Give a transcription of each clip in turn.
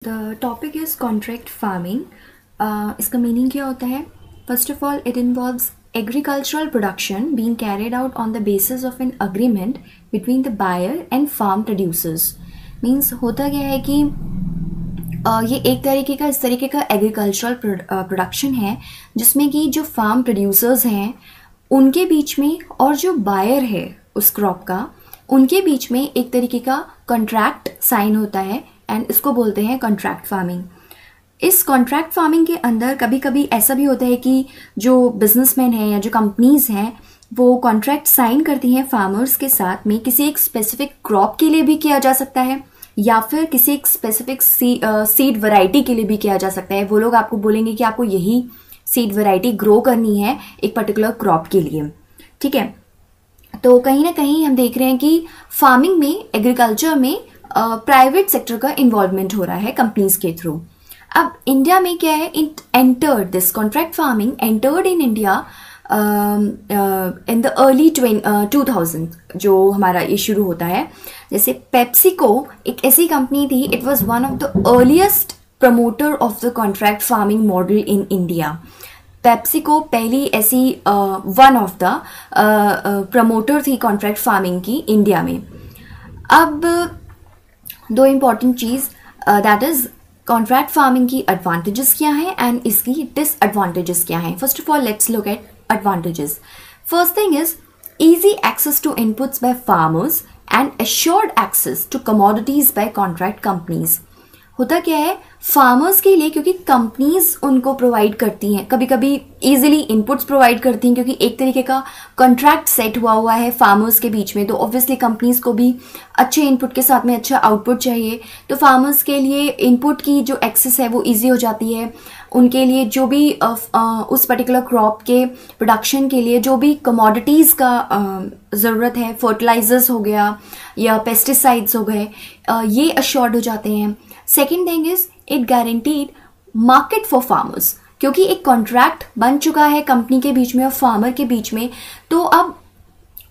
The topic is contract farming. इसका meaning क्या होता है? First of all, it involves agricultural production being carried out on the basis of an agreement between the buyer and farm producers. Means होता क्या है कि ये एक तरीके का इस तरीके का एग्रीकल्चरल प्रोडक्शन है जिसमें कि जो फार्म प्रोड्यूसर्स हैं उनके बीच में और जो बायर है उस क्रॉप का उनके बीच में एक तरीके का कॉन्ट्रैक्ट साइन होता है एंड इसको बोलते हैं कॉन्ट्रैक्ट फार्मिंग। इस कॉन्ट्रैक्ट फार्मिंग के अंदर कभी कभी ऐसा भी होता है कि जो बिजनेसमैन हैं या जो कंपनीज हैं वो कॉन्ट्रैक्ट साइन करती हैं फार्मर्स के साथ में किसी एक स्पेसिफिक क्रॉप के लिए भी किया जा सकता है या फिर किसी एक स्पेसिफिक सीड वैरायटी के लिए भी किया जा सकता है। वो लोग आपको बोलेंगे कि आपको यही सीड वैरायटी ग्रो करनी है एक पर्टिकुलर क्रॉप के लिए, ठीक है। तो कहीं ना कहीं हम देख रहे हैं कि फार्मिंग में, एग्रीकल्चर में प्राइवेट सेक्टर का इन्वॉल्वमेंट हो रहा है कंपनीज के थ्रू। अब इंडिया में क्या है, it entered this contract farming entered in India in the early 2000 जो हमारा ये शुरू होता है। जैसे पेप्सिको एक ऐसी कंपनी थी, it was one of the earliest promoter of the contract farming model in India. PepsiCo पहली ऐसी वन ऑफ द प्रमोटर थी कॉन्ट्रैक्ट फार्मिंग की इंडिया में। अब दो इम्पॉर्टेंट चीज दैट इज कॉन्ट्रैक्ट फार्मिंग की एडवांटेजेस क्या हैं एंड इसकी डिसएडवांटेजेस क्या हैं। First of all let's look eight advantages. First thing is easy access to inputs by farmers and assured access to commodities by contract companies। होता क्या है, farmers के लिए क्योंकि कंपनीज उनको प्रोवाइड करती हैं, कभी कभी इजीली इनपुट्स प्रोवाइड करती हैं क्योंकि एक तरीके का कॉन्ट्रैक्ट सेट हुआ है फार्मर्स के बीच में, तो ऑब्वियसली कंपनीज को भी अच्छे इनपुट के साथ में अच्छा आउटपुट चाहिए। तो फार्मर्स के लिए इनपुट की जो एक्सेस है वो ईजी हो जाती है। उनके लिए जो भी उस पर्टिकुलर क्रॉप के प्रोडक्शन के लिए जो भी कमोडिटीज़ का ज़रूरत है, फर्टिलाइजर्स हो गया या पेस्टिसाइड्स हो गए, ये अश्योर्ड हो जाते हैं। Second thing is it guaranteed market for farmers, क्योंकि एक कॉन्ट्रैक्ट बन चुका है कंपनी के बीच में और फार्मर के बीच में, तो अब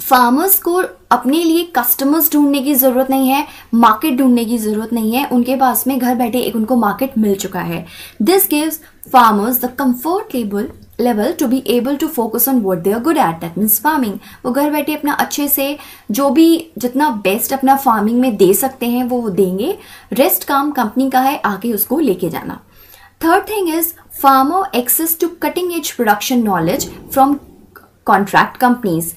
फार्मर्स को अपने लिए कस्टमर्स ढूंढने की जरूरत नहीं है, मार्केट ढूंढने की जरूरत नहीं है, उनके पास में घर बैठे एक उनको मार्केट मिल चुका है। This gives farmers the comfort level to be able to focus on what they are good at, that means farming. वो घर बैठे अपना अच्छे से जो भी जितना बेस्ट अपना फार्मिंग में दे सकते हैं वो देंगे, रेस्ट काम कंपनी का है आगे उसको लेके जाना। Third thing is farmer access to cutting edge production knowledge from contract companies,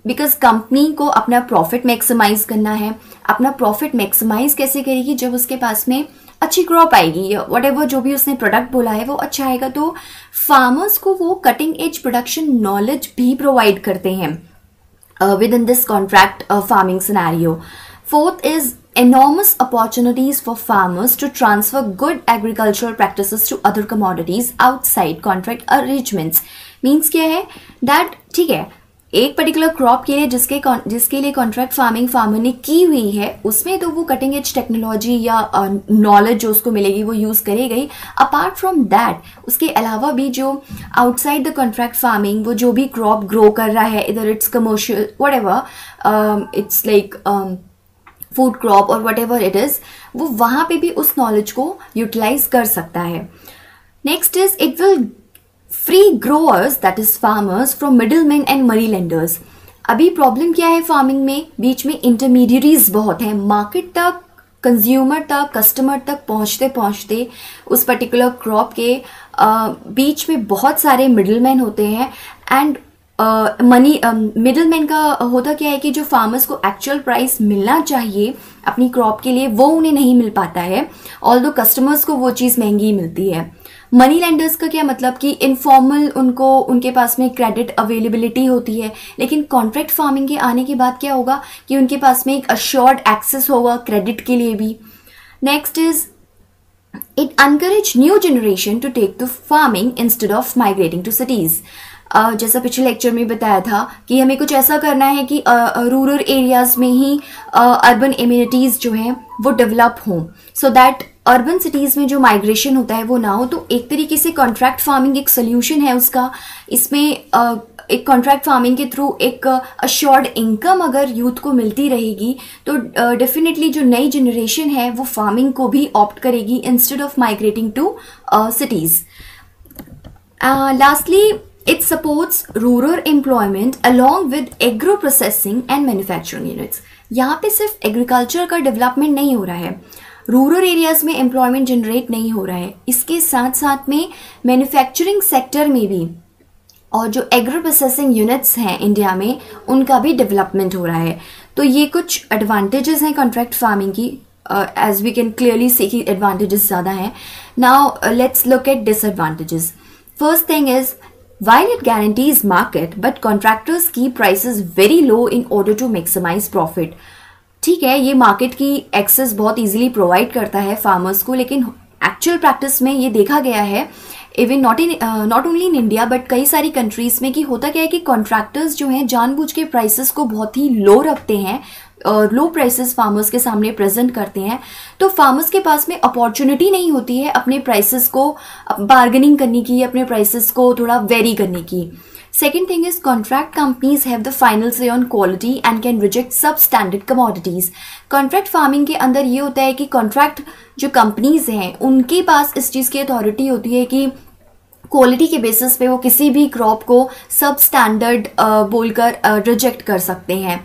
because company को अपना प्रॉफिट मैक्सिमाइज करना है। अपना प्रॉफिट मैक्सिमाइज कैसे करेगी, जब उसके पास में अच्छी क्रॉप आएगी या व्हाटएवर जो भी उसने प्रोडक्ट बोला है वो अच्छा आएगा, तो फार्मर्स को वो कटिंग एज प्रोडक्शन नॉलेज भी प्रोवाइड करते हैं with in this contract farming scenario. Fourth is enormous opportunities for farmers to transfer good agricultural practices to other commodities outside contract arrangements। Means क्या है, दैट ठीक है एक पर्टिकुलर क्रॉप के लिए जिसके लिए कॉन्ट्रैक्ट फार्मिंग फार्मर ने की हुई है उसमें तो वो कटिंग एज टेक्नोलॉजी या नॉलेज जो उसको मिलेगी वो यूज करेगी। अपार्ट फ्रॉम दैट उसके अलावा भी जो आउटसाइड द कॉन्ट्रैक्ट फार्मिंग वो जो भी क्रॉप ग्रो कर रहा है, इधर it's commercial whatever, it's like food crop और व्हाटएवर इट इज, वो वहां पे भी उस नॉलेज को यूटिलाइज कर सकता है। Next is it will free growers that is farmers from middleman and money lenders. अभी प्रॉब्लम क्या है फार्मिंग में, बीच में इंटरमीडियरीज बहुत हैं, मार्केट तक, कंज्यूमर तक, कस्टमर तक पहुंचते पहुंचते उस पर्टिकुलर क्रॉप के बीच में बहुत सारे मिडिलमैन होते हैं एंड मनी मिडिलमैन का होता क्या है कि जो फार्मर्स को एक्चुअल प्राइस मिलना चाहिए अपनी क्रॉप के लिए वो उन्हें नहीं मिल पाता है, ऑल्दो कस्टमर्स को वो चीज़ महंगी मिलती है। मनी लेंडर्स का क्या मतलब कि इनफॉर्मल उनके पास में क्रेडिट अवेलेबिलिटी होती है, लेकिन कॉन्ट्रैक्ट फार्मिंग के आने के बाद क्या होगा कि उनके पास में एक अश्योर्ड एक्सेस होगा क्रेडिट के लिए भी। Next is it encourage new generation to take to farming instead of migrating to cities. जैसा पिछले लेक्चर में बताया था कि हमें कुछ ऐसा करना है कि रूरल एरियाज में ही अर्बन इम्यूनिटीज जो हैं वो डेवलप हों, सो दैट अर्बन सिटीज में जो माइग्रेशन होता है वो ना हो। तो एक तरीके से कॉन्ट्रैक्ट फार्मिंग एक सोल्यूशन है उसका। इसमें एक कॉन्ट्रैक्ट फार्मिंग के थ्रू एक अश्योर्ड इनकम अगर यूथ को मिलती रहेगी तो डेफिनेटली जो नई जनरेशन है वो फार्मिंग को भी ऑप्ट करेगी instead of migrating to cities. Lastly, it supports rural employment along with agro processing and manufacturing units. यहाँ पे सिर्फ एग्रीकल्चर का डेवलपमेंट नहीं हो रहा है, रूरल एरियाज में एम्प्लॉयमेंट जनरेट नहीं हो रहा है, इसके साथ साथ में मैन्युफैक्चरिंग सेक्टर में भी और जो एग्रो प्रोसेसिंग यूनिट्स हैं इंडिया में उनका भी डेवलपमेंट हो रहा है. तो ये कुछ एडवांटेजेस हैं कॉन्ट्रैक्ट फार्मिंग की. As we can clearly see कि एडवांटेजेस ज़्यादा हैं. Now let's look at disadvantages. First thing is, while it guarantees market, but contractors keep prices very low in order to maximize profit. ठीक है, ये market की access बहुत easily provide करता है फार्मर्स को, लेकिन एक्चुअल प्रैक्टिस में ये देखा गया है even not only in India but कई सारी कंट्रीज में कि होता क्या है कि कॉन्ट्रैक्टर्स जो हैं जानबूझ के प्राइसेस को बहुत ही लो रखते हैं और लो प्राइसेस फार्मर्स के सामने प्रेजेंट करते हैं. तो फार्मर्स के पास में अपॉर्चुनिटी नहीं होती है अपने प्राइसेस को बार्गेनिंग करने की, अपने प्राइसेस को थोड़ा वेरी करने की. Second thing is contract companies have the final say on quality and can reject substandard commodities. Contract farming के अंदर ये होता है कि contract जो companies हैं उनके पास इस चीज़ की अथॉरिटी होती है कि क्वालिटी के बेसिस पे वो किसी भी क्रॉप को सब स्टैंडर्ड बोलकर रिजेक्ट कर सकते हैं.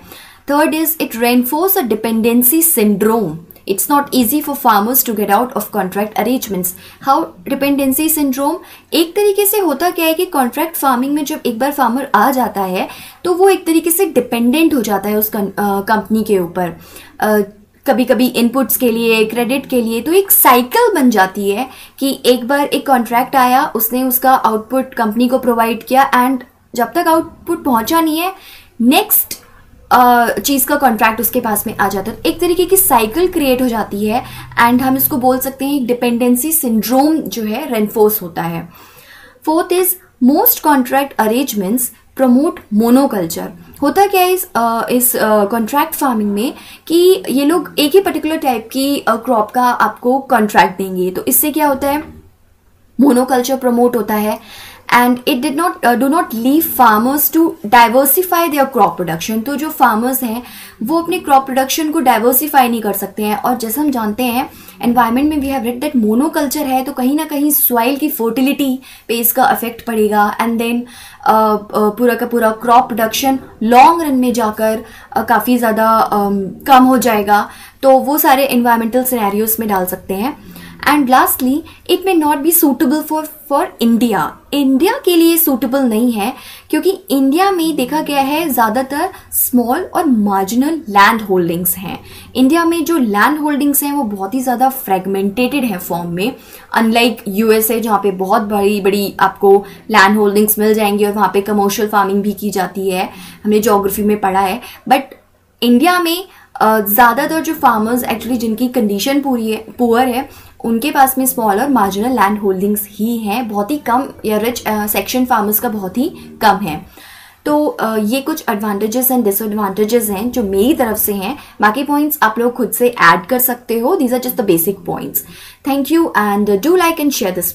Third is it reinforce a dependency syndrome. It's not easy for farmers to get out of contract arrangements. How dependency syndrome? एक तरीके से होता क्या है कि कॉन्ट्रैक्ट फार्मिंग में जब एक बार फार्मर आ जाता है तो वो एक तरीके से डिपेंडेंट हो जाता है उस कंपनी के ऊपर, कभी कभी इनपुट्स के लिए, क्रेडिट के लिए. तो एक साइकिल बन जाती है कि एक बार एक कॉन्ट्रैक्ट आया, उसने उसका आउटपुट कंपनी को प्रोवाइड किया एंड जब तक आउटपुट पहुंचा नहीं है नेक्स्ट चीज का कॉन्ट्रैक्ट उसके पास में आ जाता है. एक तरीके की साइकिल क्रिएट हो जाती है एंड हम इसको बोल सकते हैं डिपेंडेंसी सिंड्रोम जो है रेनफोर्स होता है. Fourth is most contract arrangements promote monoculture. होता क्या है इस कॉन्ट्रैक्ट फार्मिंग में कि ये लोग एक ही पर्टिकुलर टाइप की क्रॉप का आपको कॉन्ट्रैक्ट देंगे. तो इससे क्या होता है, मोनोकल्चर प्रमोट होता है and it do not leave farmers to diversify their crop production. तो जो farmers हैं वो अपने crop production को diversify नहीं कर सकते हैं. और जैसे हम जानते हैं environment में we have read that monoculture है तो कहीं ना कहीं soil की fertility पे इसका effect पड़ेगा and then पूरा का पूरा crop production long run में जाकर काफ़ी ज़्यादा कम हो जाएगा. तो वो सारे environmental scenarios में डाल सकते हैं. And lastly it may not be suitable for India. India के लिए सूटेबल नहीं है क्योंकि इंडिया में देखा गया है ज़्यादातर स्मॉल और मार्जिनल लैंड होल्डिंग्स हैं. इंडिया में जो लैंड होल्डिंग्स हैं वो बहुत ही ज़्यादा फ्रेगमेंटेटेड है फॉर्म में, अनलाइक यूएसए जहाँ पे बहुत बड़ी बड़ी आपको लैंड होल्डिंग्स मिल जाएंगी और वहाँ पे कमर्शियल फार्मिंग भी की जाती है, हमने ज्योग्राफी में पढ़ा है. बट इंडिया में ज़्यादातर जो फार्मर्स एक्चुअली जिनकी कंडीशन पुअर है उनके पास में स्मॉल और मार्जिनल लैंड होल्डिंग्स ही हैं, बहुत ही कम, या रिच सेक्शन फार्मर्स का बहुत ही कम है. तो ये कुछ एडवांटेजेस एंड डिसएडवांटेजेस हैं जो मेरी तरफ से हैं. बाकी पॉइंट्स आप लोग खुद से ऐड कर सकते हो. These are just the basic points. Thank you and do like and share this.